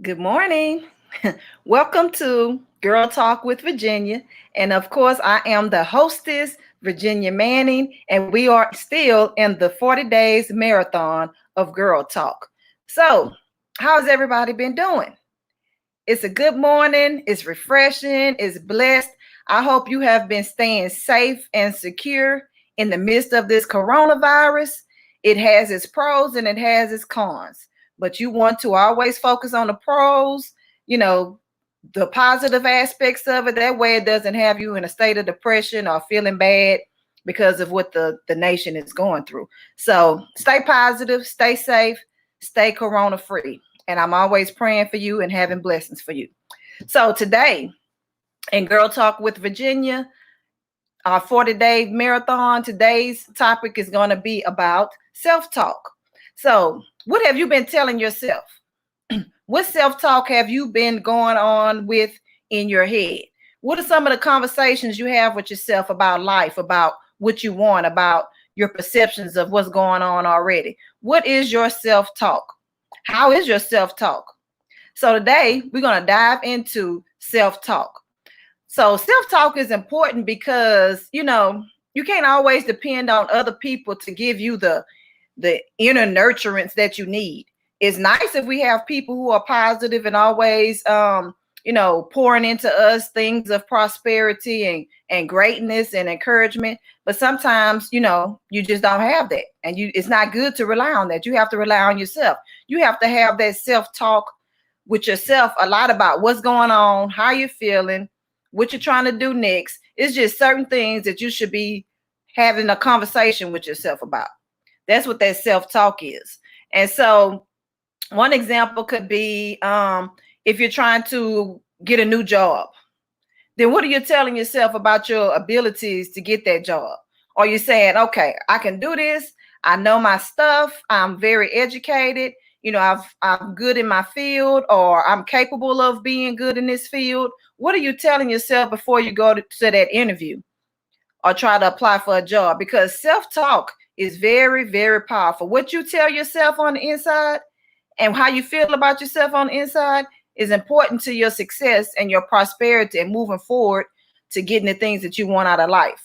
Good morning. Welcome to Girl Talk with Virginia. And of course, I am the hostess, Virginia Manning, and we are still in the 40 days marathon of Girl Talk. So, how's everybody been doing? It's a good morning, it's refreshing, it's blessed. I hope you have been staying safe and secure in the midst of this coronavirus. It has its pros and it has its cons, but you want to always focus on the pros, you know, the positive aspects of it. That way, it doesn't have you in a state of depression or feeling bad because of what the nation is going through. So, stay positive, stay safe, stay corona free. And I'm always praying for you and having blessings for you. So today in Girl Talk with Virginia, our 40-day marathon, today's topic is going to be about self-talk. So what have you been telling yourself? What self-talk have you been going on with in your head? What are some of the conversations you have with yourself about life, about what you want, about your perceptions of what's going on already? What is your self-talk? How is your self-talk? So today we're going to dive into self-talk. So self-talk is important because, you can't always depend on other people to give you the inner nurturance that you need. It's nice if we have people who are positive and always pouring into us things of prosperity and greatness and encouragement. But sometimes, you just don't have that. And it's not good to rely on that. You have to rely on yourself. You have to have that self-talk with yourself a lot about what's going on, how you're feeling, what you're trying to do next. It's just certain things that you should be having a conversation with yourself about. That's what that self-talk is. And so one example could be if you're trying to get a new job, then what are you telling yourself about your abilities to get that job? Are you saying, okay, I can do this. I know my stuff. I'm very educated. I'm good in my field, or I'm capable of being good in this field. What are you telling yourself before you go to that interview or try to apply for a job? Because self-talk is very, very powerful. What you tell yourself on the inside and how you feel about yourself on the inside is important to your success and your prosperity and moving forward to getting the things that you want out of life.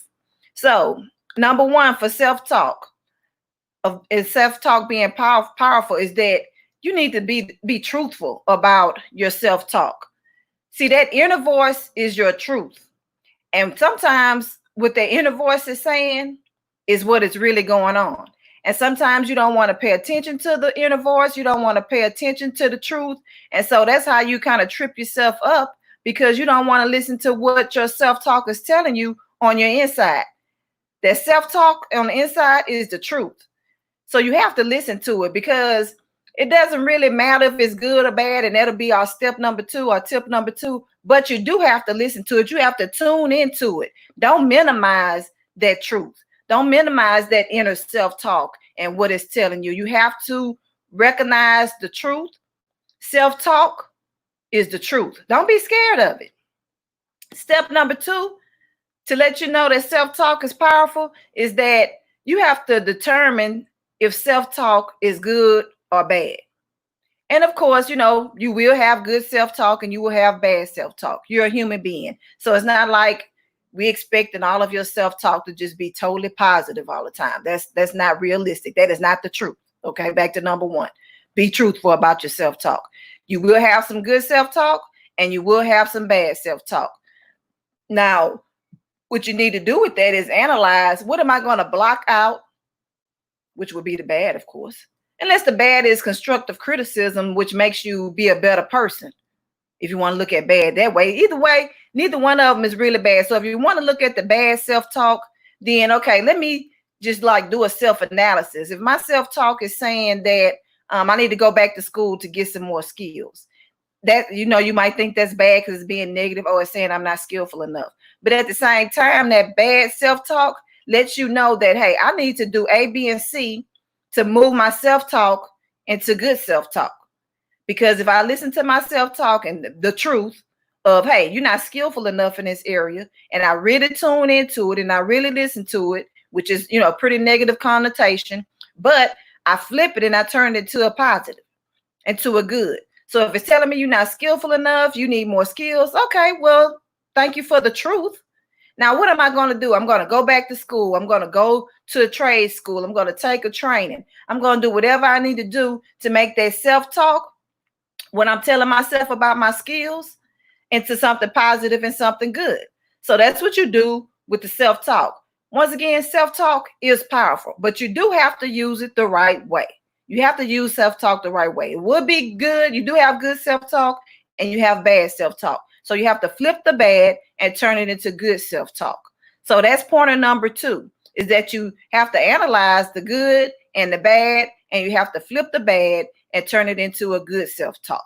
So, number one for self-talk, is self-talk being powerful, is that you need to be truthful about your self-talk. See, that inner voice is your truth. And sometimes what the inner voice is saying is what is really going on. And sometimes you don't want to pay attention to the inner voice. You don't want to pay attention to the truth. And so that's how you kind of trip yourself up, because you don't want to listen to what your self-talk is telling you on your inside. That self-talk on the inside is the truth. So you have to listen to it, because it doesn't really matter if it's good or bad. And that'll be our step number 2 or tip number 2. But you do have to listen to it. You have to tune into it. Don't minimize that truth. Don't minimize that inner self-talk and what it's telling you. You have to recognize the truth. Self-talk is the truth. Don't be scared of it. Step number 2, to let you know that self-talk is powerful, is that you have to determine if self-talk is good or bad. And of course, you will have good self-talk and you will have bad self-talk. You're a human being. So it's not like we expecting all of your self-talk to just be totally positive all the time. That's not realistic. That is not the truth. Okay, back to number 1. Be truthful about your self-talk. You will have some good self-talk and you will have some bad self-talk. Now, what you need to do with that is analyze, what am I going to block out, which would be the bad, of course. Unless the bad is constructive criticism, which makes you be a better person. If you want to look at bad that way. Either way, neither one of them is really bad. So if you want to look at the bad self-talk, then okay, let me just do a self-analysis. If my self-talk is saying that I need to go back to school to get some more skills, that, you might think that's bad because it's being negative, or it's saying I'm not skillful enough. But at the same time, that bad self-talk lets you know that, hey, I need to do A, B, and C to move my self-talk into good self-talk. Because if I listen to my self-talk and the truth of, hey, you're not skillful enough in this area, and I really tune into it and I really listen to it, which is, a pretty negative connotation, but I flip it and I turn it to a positive and to a good. So if it's telling me you're not skillful enough, you need more skills. Okay, well, thank you for the truth. Now, what am I going to do? I'm going to go back to school. I'm going to go to a trade school. I'm going to take a training. I'm going to do whatever I need to do to make that self-talk when I'm telling myself about my skills into something positive and something good. So that's what you do with the self-talk. Once again, self-talk is powerful, but you do have to use it the right way. You have to use self-talk the right way. It would be good. You do have good self-talk and you have bad self-talk. So you have to flip the bad and turn it into good self-talk. So that's pointer number 2, is that you have to analyze the good and the bad, and you have to flip the bad and turn it into a good self-talk.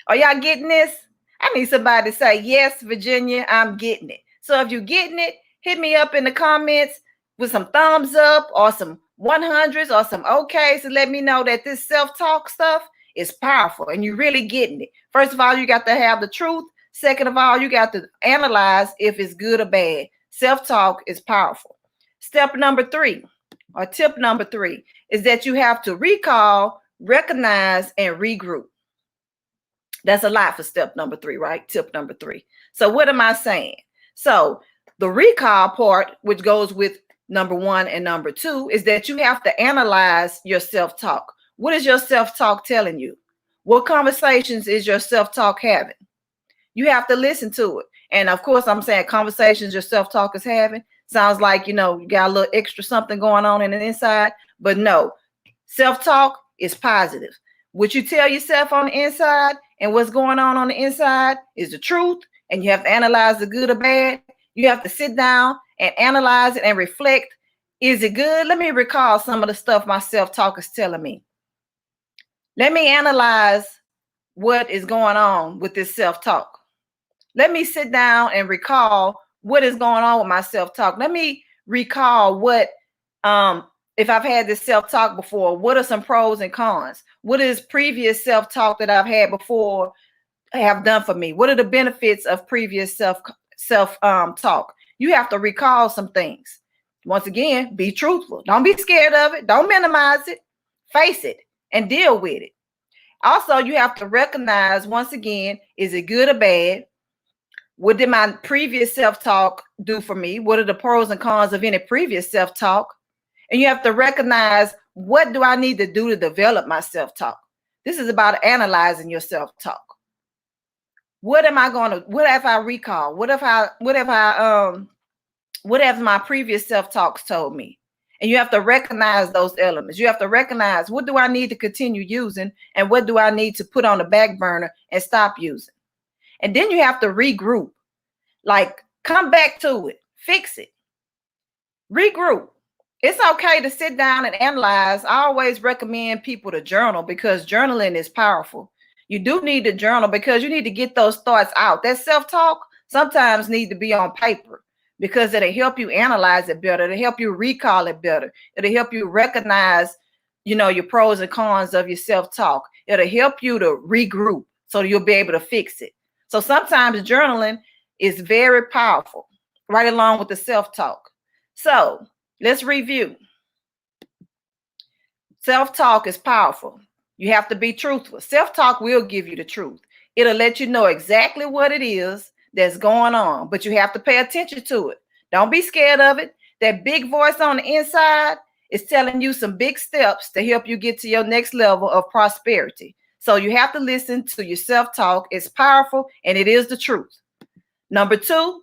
Are y'all getting this? I need somebody to say, yes, Virginia, I'm getting it. So if you're getting it, hit me up in the comments with some thumbs up or some 100s or some okays to let me know that this self-talk stuff is powerful and you're really getting it. First of all, you got to have the truth. Second of all, you got to analyze if it's good or bad. Self-talk is powerful. Step number 3, or tip number 3, is that you have to recall, recognize, and regroup. That's a lot for step number 3, right? Tip number 3. So what am I saying? So the recall part, which goes with number 1 and number 2, is that you have to analyze your self-talk. What is your self-talk telling you? What conversations is your self-talk having? You have to listen to it. And of course, I'm saying conversations your self-talk is having. Sounds like, you got a little extra something going on in the inside. But no, self-talk is positive. What you tell yourself on the inside and what's going on the inside is the truth. And you have to analyze the good or bad. You have to sit down and analyze it and reflect. Is it good? Let me recall some of the stuff my self-talk is telling me. Let me analyze what is going on with this self-talk. Let me sit down and recall what is going on with my self-talk. Let me recall what, if I've had this self-talk before, what are some pros and cons? What is previous self-talk that I've had before have done for me? What are the benefits of previous self-talk? You have to recall some things. Once again, be truthful. Don't be scared of it. Don't minimize it. Face it and deal with it. Also, you have to recognize, once again, is it good or bad? What did my previous self-talk do for me? What are the pros and cons of any previous self-talk? And you have to recognize, what do I need to do to develop my self-talk? This is about analyzing your self-talk. What have I recall? What have my previous self-talks told me? And you have to recognize those elements. You have to recognize, what do I need to continue using and what do I need to put on the back burner and stop using? And then you have to regroup, like come back to it, fix it, regroup. It's okay to sit down and analyze. I always recommend people to journal because journaling is powerful. You do need to journal because you need to get those thoughts out. That self-talk sometimes need to be on paper because it'll help you analyze it better. It'll help you recall it better. It'll help you recognize, your pros and cons of your self-talk. It'll help you to regroup so you'll be able to fix it. So sometimes journaling is very powerful, right along with the self-talk. So let's review. Self-talk is powerful. You have to be truthful. Self-talk will give you the truth. It'll let you know exactly what it is that's going on, but you have to pay attention to it. Don't be scared of it. That big voice on the inside is telling you some big steps to help you get to your next level of prosperity. So you have to listen to your self-talk. It's powerful and it is the truth. Number 2,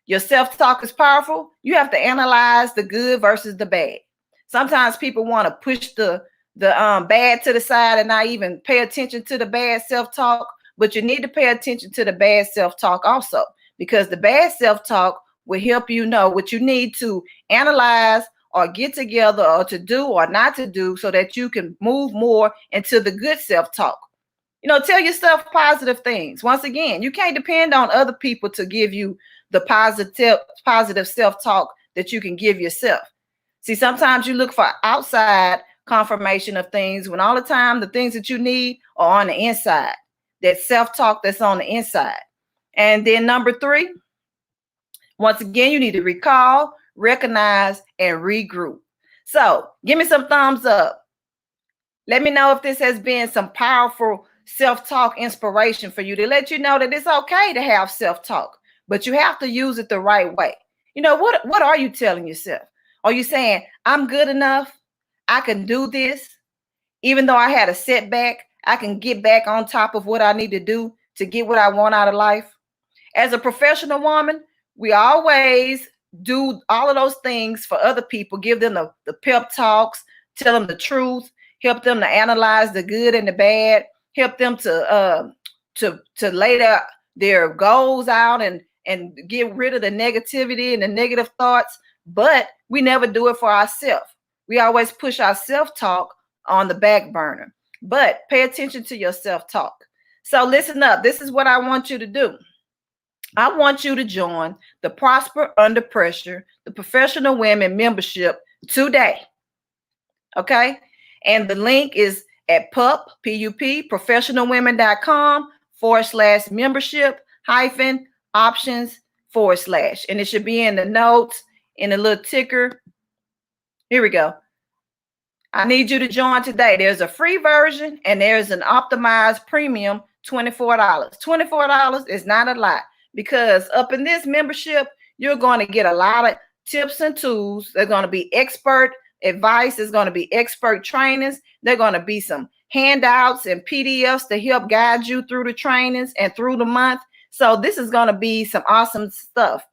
your self-talk is powerful. You have to analyze the good versus the bad. Sometimes people want to push the bad to the side and not even pay attention to the bad self-talk, but you need to pay attention to the bad self-talk also, because the bad self-talk will help you know what you need to analyze or get together or to do or not to do so that you can move more into the good self-talk. Tell yourself positive things. Once again, you can't depend on other people to give you the positive self-talk that you can give yourself. See, sometimes you look for outside confirmation of things when all the time the things that you need are on the inside. That self-talk that's on the inside. And then number 3, once again, you need to recall, recognize, and regroup. So give me some thumbs up. Let me know if this has been some powerful self-talk inspiration for you, to let you know that it's okay to have self-talk, but you have to use it the right way. What are you telling yourself? Are you saying, I'm good enough? I can do this. Even though I had a setback, I can get back on top of what I need to do to get what I want out of life. As a professional woman, we always do all of those things for other people, give them the pep talks, tell them the truth, help them to analyze the good and the bad, help them to lay their goals out and get rid of the negativity and the negative thoughts. But we never do it for ourselves. We always push our self-talk on the back burner. But pay attention to your self-talk. So listen up. This is what I want you to do. I want you to join the Prosper Under Pressure, the Professional Women membership today. Okay? And the link is at professionalwomen.com/membership -options/. And it should be in the notes in a little ticker. Here we go. I need you to join today. There's a free version and there's an optimized premium, $24. $24 is not a lot, because up in this membership, you're going to get a lot of tips and tools. There's going to be expert advice. There's going to be expert trainings. There's going to be some handouts and PDFs to help guide you through the trainings and through the month. So this is going to be some awesome stuff.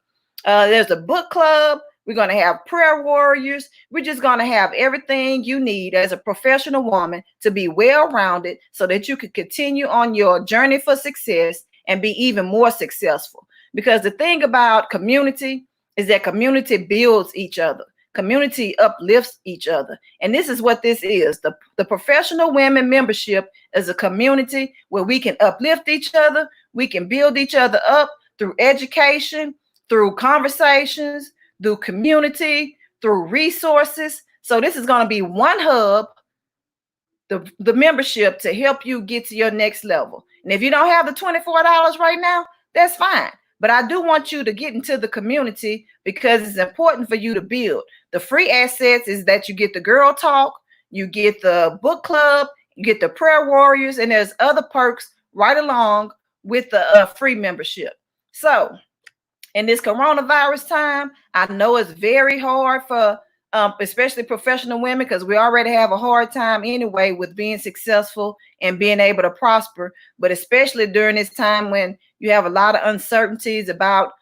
There's a book club. We're going to have prayer warriors. We're just going to have everything you need as a professional woman to be well-rounded so that you can continue on your journey for success and be even more successful. Because the thing about community is that community builds each other. Community uplifts each other. And this is what this is. The Professional Women membership is a community where we can uplift each other. We can build each other up through education, through conversations, through community, through resources. So this is going to be one hub, the membership, to help you get to your next level. And if you don't have the $24 right now, that's fine. But I do want you to get into the community because it's important for you to build. The free assets is that you get the girl talk, you get the book club, you get the prayer warriors, and there's other perks right along with the free membership. So in this coronavirus time, I know it's very hard for especially professional women, because we already have a hard time anyway with being successful and being able to prosper. But especially during this time when you have a lot of uncertainties about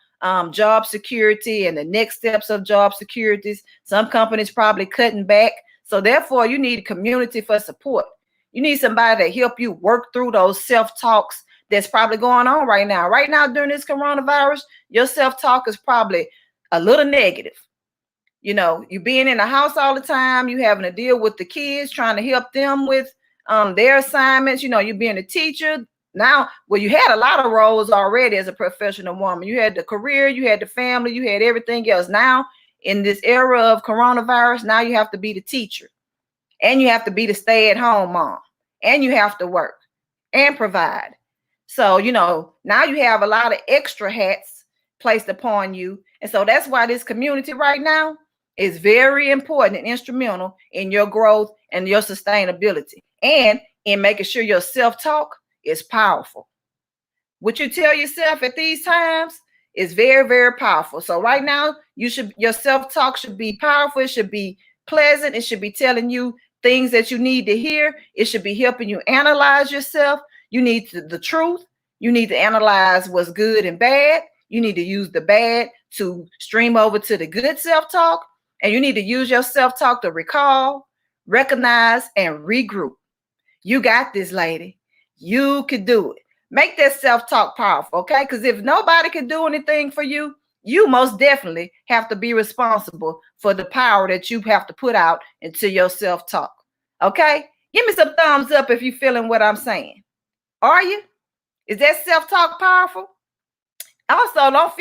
job security and the next steps of job securities, some companies probably cutting back. So therefore, you need a community for support. You need somebody to help you work through those self-talks that's probably going on right now. Right now, during this coronavirus, your self-talk is probably a little negative. You know, you being in the house all the time, you having to deal with the kids, trying to help them with their assignments. You know, you being a teacher. Now, well, you had a lot of roles already as a professional woman. You had the career, you had the family, you had everything else. Now, in this era of coronavirus, now you have to be the teacher, and you have to be the stay-at-home mom, and you have to work and provide. So, you know, now you have a lot of extra hats placed upon you. And so that's why this community right now is very important and instrumental in your growth and your sustainability, and in making sure your self-talk is powerful. What you tell yourself at these times is very, very powerful. So right now, your self-talk should be powerful. It should be pleasant. It should be telling you things that you need to hear. It should be helping you analyze yourself. You need the truth. You need to analyze what's good and bad. You need to use the bad to stream over to the good self-talk. And you need to use your self-talk to recall, recognize, and regroup. You got this, lady. You could do it. Make that self-talk powerful, okay? Because if nobody can do anything for you, you most definitely have to be responsible for the power that you have to put out into your self-talk, okay? Give me some thumbs up if you're feeling what I'm saying. Are you? Is that self-talk powerful? Also, don't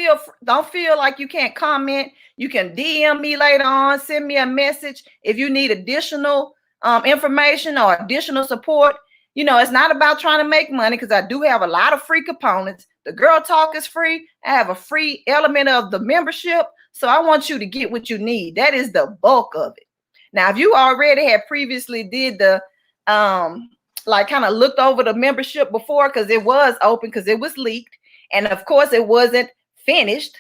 feel like you can't comment. You can DM me later on, send me a message if you need additional information or additional support. You know, it's not about trying to make money, because I do have a lot of free components. The Girl Talk is free. I have a free element of the membership. So I want you to get what you need. That is the bulk of it. Now, if you already had previously did the um like kind of looked over the membership before because it was open because it was leaked. And of course it wasn't finished.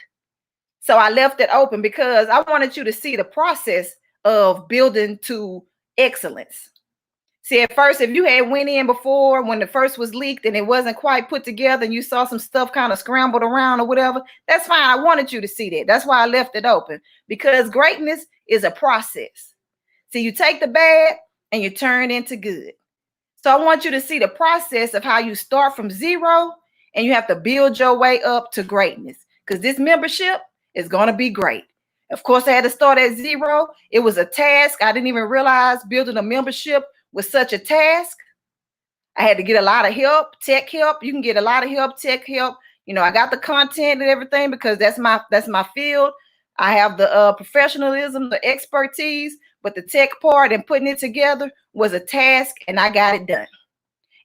So I left it open because I wanted you to see the process of building to excellence. See, at first, if you had went in before when the first was leaked and it wasn't quite put together and you saw some stuff kind of scrambled around or whatever, that's fine. I wanted you to see that. That's why I left it open, because greatness is a process. See, you take the bad and you turn into good. So I want you to see the process of how you start from zero and you have to build your way up to greatness, because this membership is going to be great. Of course, I had to start at zero. It was a task. I didn't even realize building a membership was such a task. I had to get a lot of help, tech help. You can get a lot of help, tech help. I got the content and everything because that's my field. I have the professionalism, the expertise, but the tech part and putting it together was a task, and I got it done.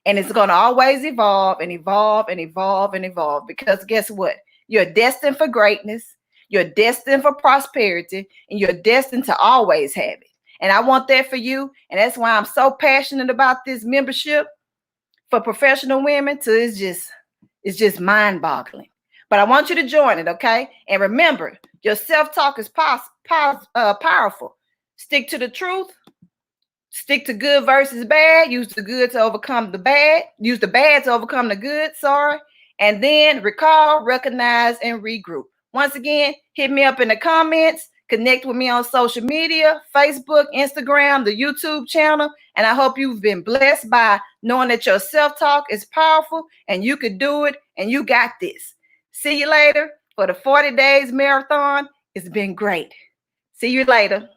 And it's going to always evolve and evolve and evolve and evolve, because guess what? You're destined for greatness. You're destined for prosperity, and you're destined to always have it. And I want that for you. And that's why I'm so passionate about this membership for professional women. It's just mind-boggling. But I want you to join it, okay? And remember, your self-talk is powerful. Stick to the truth. Stick to good versus bad. Use the good to overcome the bad. Use the bad to overcome the good, And then recall, recognize, and regroup. Once again, hit me up in the comments. Connect with me on social media, Facebook, Instagram, the YouTube channel. And I hope you've been blessed by knowing that your self-talk is powerful and you could do it and you got this. See you later for the 40 days marathon. It's been great. See you later.